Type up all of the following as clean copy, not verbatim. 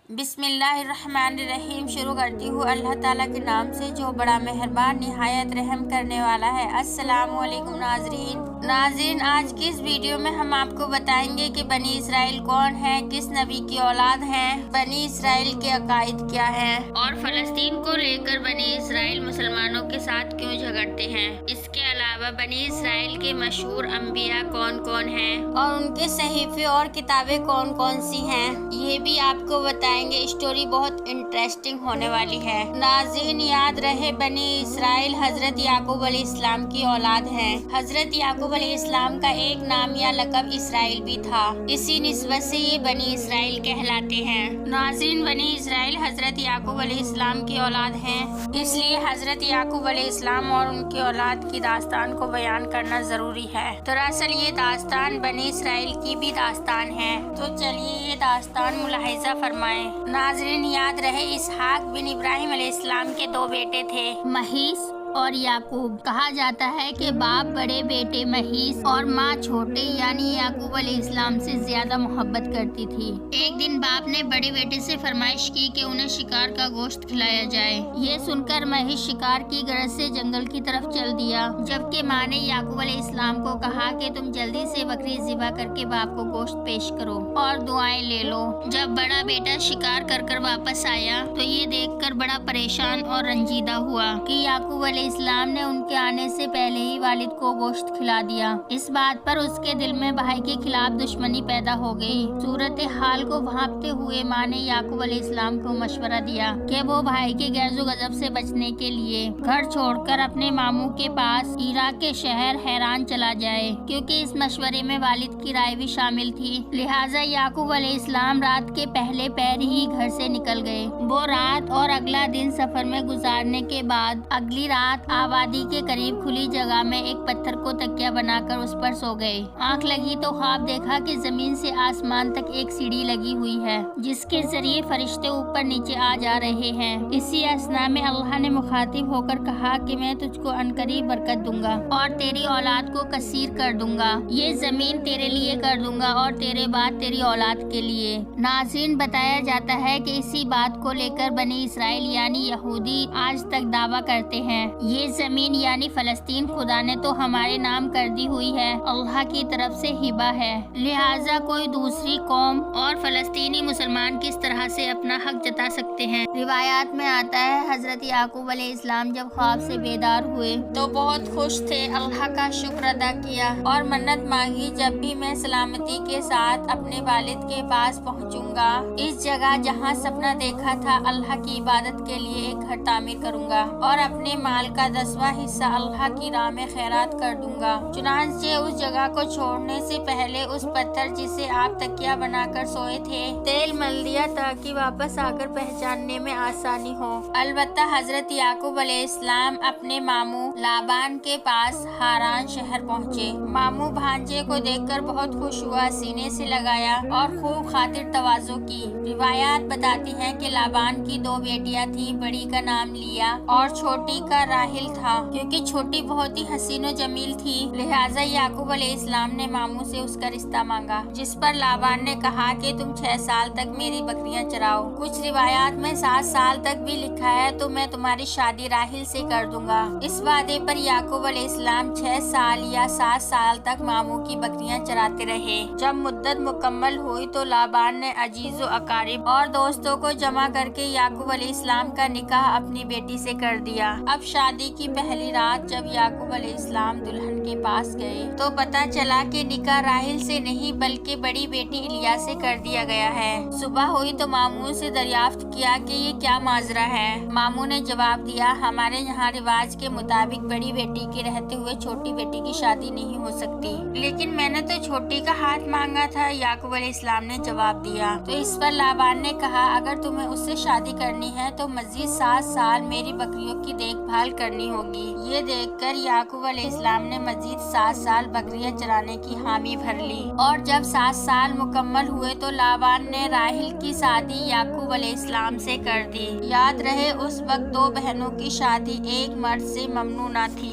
بسم اللہ الرحمن الرحیم شروع کرتی ہوں اللہ تعالیٰ کے نام سے جو بڑا مہربان نہایت رحم کرنے والا ہے۔ السلام علیکم ناظرین، آج کی اس ویڈیو میں ہم آپ کو بتائیں گے کہ بنی اسرائیل کون ہے، کس نبی کی اولاد ہیں، بنی اسرائیل کے عقائد کیا ہیں اور فلسطین کو لے کر بنی اسرائیل مسلمانوں کے ساتھ کیوں جھگڑتے ہیں۔ اس کے علاوہ بنی اسرائیل کے مشہور انبیاء کون کون ہیں اور ان کے صحیفے اور کتابیں کون کون سی ہیں، یہ بھی آپ کو بتائیں گے۔ اسٹوری بہت انٹرسٹنگ ہونے والی ہے۔ ناظرین، یاد رہے بنی اسرائیل حضرت یعقوب علیہ السلام کی اولاد ہیں۔ حضرت یعقوب علیہ السلام کا ایک نام یا لقب اسرائیل بھی تھا، اسی نسبت سے یہ بنی اسرائیل کہلاتے ہیں۔ ناظرین، بنی اسرائیل حضرت یعقوب علیہ السلام کی اولاد ہیں، اس لیے حضرت یعقوب علیہ السلام اور ان کی اولاد کی داستان کو بیان کرنا ضروری ہے۔ دراصل یہ داستان بنی اسرائیل کی بھی داستان ہے، تو چلیے یہ داستان ملاحظہ فرمائیں۔ ناظرین، یاد رہے اسحاق بن ابراہیم علیہ السلام کے دو بیٹے تھے، مہیس اور یعقوب۔ کہا جاتا ہے کہ باپ بڑے بیٹے مہیس اور ماں چھوٹے یعنی یعقوب علیہ السلام سے زیادہ محبت کرتی تھی۔ ایک دن باپ نے بڑے بیٹے سے فرمائش کی کہ انہیں شکار کا گوشت کھلایا جائے۔ یہ سن کر مہیس شکار کی غرض سے جنگل کی طرف چل دیا، جبکہ ماں نے یعقوب علیہ السلام کو کہا کہ تم جلدی سے بکری ذبح کر کے باپ کو گوشت پیش کرو اور دعائیں لے لو۔ جب بڑا بیٹا شکار کر کر واپس آیا تو یہ دیکھ کر بڑا پریشان اور رنجیدہ ہوا کہ یعقوب علیہ السلام نے ان کے آنے سے پہلے ہی والد کو گوشت کھلا دیا۔ اس بات پر اس کے دل میں بھائی کے خلاف دشمنی پیدا ہو گئی۔ صورتحال کو بھانپتے ہوئے ماں نے یعقوب علیہ السلام کو مشورہ دیا کہ وہ بھائی کے غیظ و غضب سے بچنے کے لیے گھر چھوڑ کر اپنے ماموں کے پاس عراق کے شہر حیران چلا جائے، کیونکہ اس مشورے میں والد کی رائے بھی شامل تھی۔ لہٰذا یعقوب علیہ السلام رات کے پہلے پہر ہی گھر سے نکل گئے۔ وہ رات اور اگلا دن سفر میں گزارنے کے بعد اگلی رات آبادی کے قریب کھلی جگہ میں ایک پتھر کو تکیہ بنا کر اس پر سو گئے۔ آنکھ لگی تو خواب دیکھا کہ زمین سے آسمان تک ایک سیڑھی لگی ہوئی ہے، جس کے ذریعے فرشتے اوپر نیچے آ جا رہے ہیں۔ اسی اثنا میں اللہ نے مخاطب ہو کر کہا کہ میں تجھ کو عنقریب برکت دوں گا اور تیری اولاد کو کثیر کر دوں گا۔ یہ زمین تیرے لیے کر دوں گا اور تیرے بعد تیری اولاد کے لیے۔ ناظرین، بتایا جاتا ہے کہ اسی بات کو لے کر بنی اسرائیل یعنی یہودی آج تک دعویٰ کرتے ہیں یہ زمین یعنی فلسطین خدا نے تو ہمارے نام کر دی ہوئی ہے، اللہ کی طرف سے ہبہ ہے، لہٰذا کوئی دوسری قوم اور فلسطینی مسلمان کس طرح سے اپنا حق جتا سکتے ہیں۔ روایات میں آتا ہے حضرت یعقوب علیہ السلام جب خواب سے بیدار ہوئے تو بہت خوش تھے، اللہ کا شکر ادا کیا اور منت مانگی جب بھی میں سلامتی کے ساتھ اپنے والد کے پاس پہنچوں گا، اس جگہ جہاں سپنا دیکھا تھا اللہ کی عبادت کے لیے ایک گھر تعمیر کروں گا اور اپنے مال کا 10واں حصہ اللہ کی راہ میں خیرات کر دوں گا۔ چنانچہ اس جگہ کو چھوڑنے سے پہلے اس پتھر جسے آپ تکیہ بنا کر سوئے تھے تیل مل دیا تاکہ واپس آ کر پہچاننے میں آسانی ہو۔ البتہ حضرت یعقوب علیہ السلام اپنے ماموں لابان کے پاس ہاران شہر پہنچے۔ ماموں بھانجے کو دیکھ کر بہت خوش ہوا، سینے سے لگایا اور خوب خاطر تواضع کی۔ روایات بتاتی ہیں کہ لابان کی 2 بیٹیاں تھیں، بڑی کا نام لیا اور چھوٹی کا راحل تھا۔ کیونکہ چھوٹی بہت ہی حسین و جمیل تھی، لہٰذا یعقوب علیہ السلام نے ماموں سے اس کا رشتہ مانگا، جس پر لابان نے کہا کہ تم 6 سال تک میری بکریاں چراؤ۔ کچھ روایات میں 7 سال تک بھی لکھا ہے تو میں تمہاری شادی راحل سے کر دوں گا۔ اس وعدے پر یعقوب علیہ السلام 6 سال یا 7 سال تک ماموں کی بکریاں چراتے رہے۔ جب مدت مکمل ہوئی تو لابان نے عزیز و اقارب اور دوستوں کو جمع کر کے یعقوب علیہ السلام کا نکاح اپنی بیٹی سے کر دیا۔ اب شادی کی پہلی رات جب یعقوب علیہ السلام دلہن کے پاس گئے تو پتہ چلا کہ نکاح راحل سے نہیں بلکہ بڑی بیٹی الیا سے کر دیا گیا ہے۔ صبح ہوئی تو ماموں سے دریافت کیا کہ یہ کیا ماجرا ہے۔ ماموں نے جواب دیا، ہمارے یہاں رواج کے مطابق بڑی بیٹی کے رہتے ہوئے چھوٹی بیٹی کی شادی نہیں ہو سکتی، لیکن میں نے تو چھوٹی کا ہاتھ مانگا تھا، یعقوب علیہ السلام نے جواب دیا۔ تو اس پر لابان نے کہا، اگر تمہیں اس سے شادی کرنی ہے تو مزید 7 سال میری بکریوں کی دیکھ بھال کرنی ہوگی۔ یہ دیکھ کر یعقوب علیہ السلام نے مزید 7 سال بکریاں چرانے کی حامی بھر لی اور جب 7 سال مکمل ہوئے تو لابان نے راحل کی شادی یعقوب علیہ السلام سے کر دی۔ یاد رہے اس وقت 2 بہنوں کی شادی ایک مرد سے ممنوع نہ تھی۔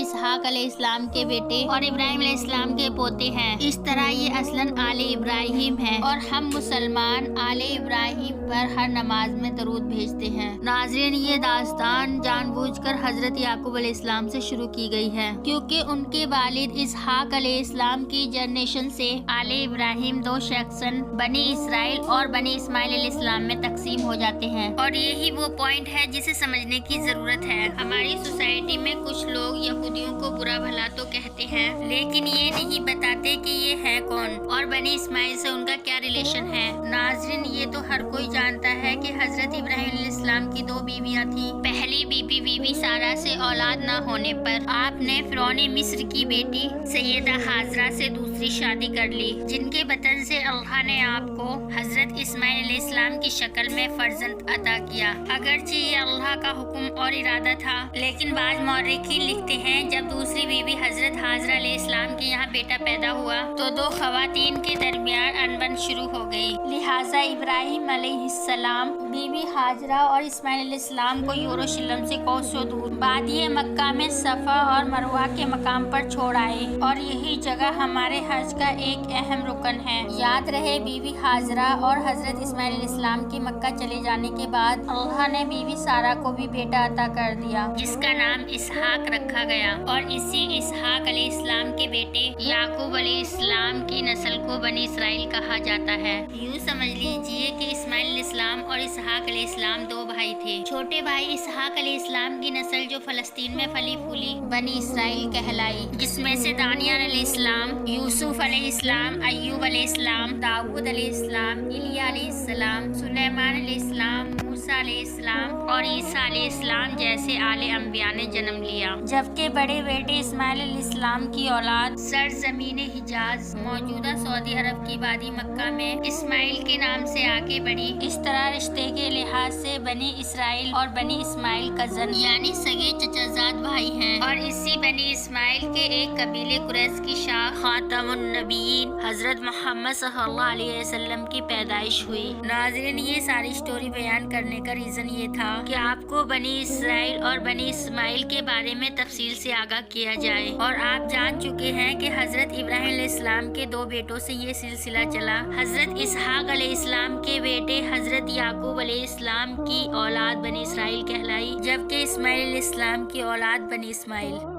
اسحاق علیہ السلام کے بیٹے اور ابراہیم علیہ السلام کے پوتے ہیں۔ اس طرح یہ اصلاً آل ابراہیم ہے اور ہم مسلمان آل ابراہیم پر ہر نماز میں درود بھیجتے ہیں۔ ناظرین، یہ داستان جان بوجھ کر حضرت یعقوب علیہ السلام سے شروع کی گئی ہے، کیونکہ ان کے والد اسحاق علیہ السلام کی جنریشن سے آل ابراہیم دو سیکشن بنی اسرائیل اور بنی اسماعیل علیہ السلام میں تقسیم ہو جاتے ہیں، اور یہی وہ پوائنٹ ہے جسے سمجھنے کی ضرورت ہے۔ ہماری سوسائٹی میں کچھ لوگ یہودیوں کو برا بھلا تو کہتے ہیں، لیکن یہ نہیں بتاتے کہ یہ ہے کون اور بنی اسماعیل سے ان کا کیا ریلیشن ہے۔ ناظرین، یہ تو ہر کوئی جانتا ہے کہ حضرت ابراہیم علیہ السلام کی دو بیویاں تھیں۔ پہلی بیوی سارہ سے اولاد نہ ہونے پر آپ نے فرعون مصر کی بیٹی سیدہ حاجرہ سے دوسری شادی کر لی، جن کے بطن سے اللہ نے آپ کو حضرت اسماعیل علیہ السلام کی شکل میں فرزند عطا کیا۔ اگرچہ یہ اللہ کا حکم اور ارادہ تھا، لیکن بعض مورخین لکھتے ہیں جب دوسری بیوی حضرت حاجرہ علیہ السلام کے یہاں بیٹا پیدا ہوا تو دو خواتین کے درمیان انبن شروع ہو گئی، لہٰذا ابراہیم علیہ السلام بیوی حاجرہ اور اسماعیل علیہ السلام کو یروشلم سے کوسوں دور وادی مکہ میں صفا اور مروہ کے مقام پر چھوڑ آئے، اور یہی جگہ ہمارے حج کا ایک اہم رکن ہے۔ یاد رہے، بیوی حاجرہ اور حضرت اسماعیل علیہ السلام کی مکہ چلے جانے کے بعد اللہ نے بیوی سارہ کو بھی بیٹا عطا کر دیا، جس کا نام اسحاق رکھا گیا، اور اسی اسحاق علیہ السلام کے بیٹے یعقوب علیہ السلام کی نسل کو بنی اسرائیل کہا جاتا ہے۔ یوں سمجھ لیجئے کہ اسماعیل علیہ السلام اور اسحاق علیہ السلام دو بھائی تھے۔ چھوٹے بھائی اسحاق علیہ السلام کی نسل جو فلسطین میں پھلی پھولی بنی اسرائیل کہلائی، جس میں سے دانیال علیہ السلام، یوسف علیہ السلام، ایوب علیہ السلام، داؤد علیہ السلام، ایلیا علیہ السلام، سلیمان علیہ السلام، موسیٰ علیہ السلام اور عیسیٰ علیہ السلام جیسے اعلی انبیاء نے جنم لیا، جبکہ بڑے بیٹے اسماعیل علیہ السلام کی اولاد سرزمین حجاز موجودہ سعودی عرب کی وادی مکہ میں اسماعیل کے نام سے آگے بڑھی۔ اس طرح رشتے کے لحاظ سے بنی اسرائیل اور بنی اسماعیل کزن یعنی سگے چچا زاد بھائی ہیں، اور اسی بنی اسماعیل کے ایک قبیلے قریش کی شاخ خاتم النبیین حضرت محمد صلی اللہ علیہ وسلم کی پیدائش ہوئی۔ ناظرین، یہ ساری سٹوری بیان کرنے کا ریزن یہ تھا کہ آپ کو بنی اسرائیل اور بنی اسماعیل کے بارے میں تفصیل سے آگاہ کیا جائے، اور آپ جان چکے ہیں کہ حضرت ابراہیم علیہ السلام کے دو بیٹوں سے یہ سلسلہ چلا۔ حضرت اسحاق علیہ السلام کے بیٹے حضرت یعقوب علیہ السلام کی اولاد بنی اسرائیل کہلائی، جبکہ اسماعیل علیہ السلام کی اولاد بنی اسماعیل۔